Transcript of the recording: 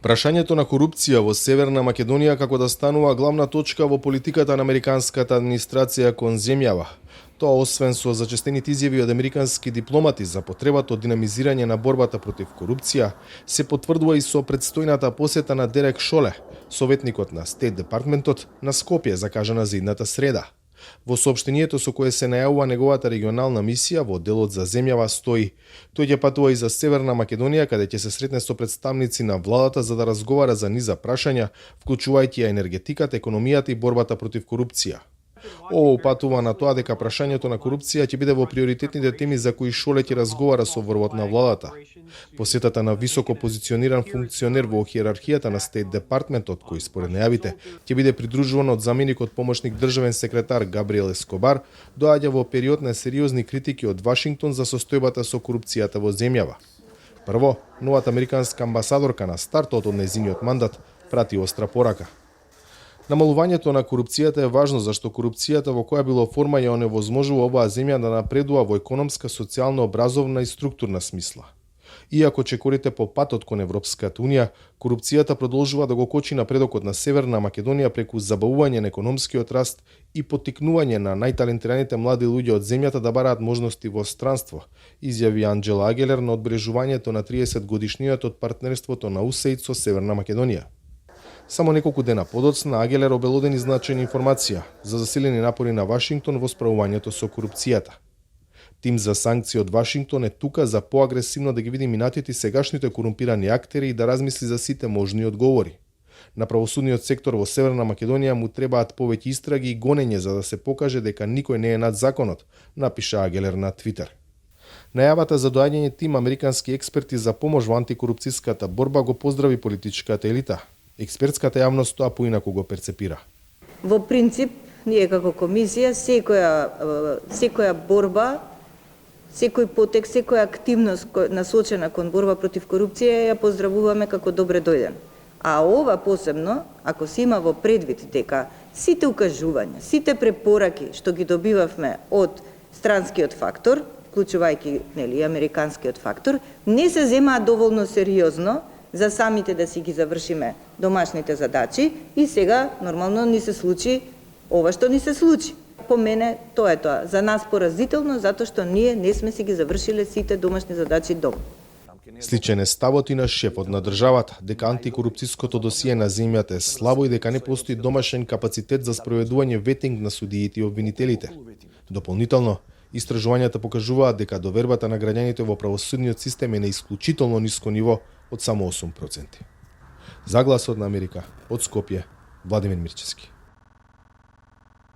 Прашањето на корупција во Северна Македонија како да станува главна точка во политиката на американската администрација кон земјава. Тоа освен со зачестените изјави од американски дипломати за потребата од динамизирање на борбата против корупција, се потврдува и со предстојната посета на Дерек Шоле, советникот на Стейт Департментот, на Скопје закажана за идната среда. Во соопштението со кое се најавува неговата регионална мисија во делот за земјава стои: тој ќе патува и за Северна Македонија, каде ќе се сретне со представници на владата за да разговара за низа прашања, вклучувајќи енергетиката, економијата и борбата против корупција. Ово упатува на тоа дека прашањето на корупција ќе биде во приоритетните теми за кои Шоле ќе разговара со врвот на владата. Посетата на високо позициониран функционер во хиерархијата на Стейт Департментот, кој според најавите ќе биде придружуван од заменикот помошник државен секретар Габриел Ескобар, доаѓа во период на сериозни критики од Вашингтон за состојбата со корупцијата во земјава. Прво, новата американска амбасадорка на стартот од нејзиниот мандат прати остра порака. Намалувањето на корупцијата е важно зашто корупцијата во која било форма ја оневозможува оваа земја да напредува во економска, социјална, образовна и структурна смисла. Иако чекорите по патот кон Европската унија, корупцијата продолжува да го кочи напредокот на Северна Македонија преку забавување на економскиот раст и поттикнување на најталентираните млади луѓе од земјата да бараат можности во странство, изјави Анџела Агелер на одбележувањето на 30 годишниот од партнерството на УСАИД со Северна Македонија. Само неколку дена подоцна Агелер обелодени значајна информација за засилени напори на Вашингтон во справувањето со корупцијата. Тим за санкции од Вашингтон е тука за поагресивно да ги види минатите и сегашните корумпирани актери и да размисли за сите можни одговори. На правосудниот сектор во Северна Македонија му требаат повеќе истраги и гонење за да се покаже дека никој не е над законот, напиша Агелер на Твитер. Најавата за доаѓање тим американски експерти за помош во антикорупцијската борба го поздрави политичката елита. Експертската јавност тоа поинаку го перцепира. Во принцип, ние како комисија секоја борба, секој потек, секоја активност насочена кон борба против корупција ја поздравуваме како добре дојден. А ова посебно, ако се има во предвид дека сите укажувања, сите препораки што ги добивавме од странскиот фактор, вклучувајќи американскиот фактор, не се земаат доволно сериозно за самите да си ги завршиме домашните задачи и сега нормално ни се случи ова што ни се случи. По мене тоа е тоа. За нас поразително затоа што ние не сме си ги завршиле сите домашни задачи дома. Сличен е ставот и на шефот на државата дека антикорупцијското досие на земјата е слабо и дека не постои домашен капацитет за спроведување ветинг на судиите и обвинителите. Дополнително, истражувањата покажуваат дека довербата на граѓаните во правосудниот систем е на исклучително ниско ниво од само 8%. За Гласот на Америка, од Скопје, Владимир Мирчевски.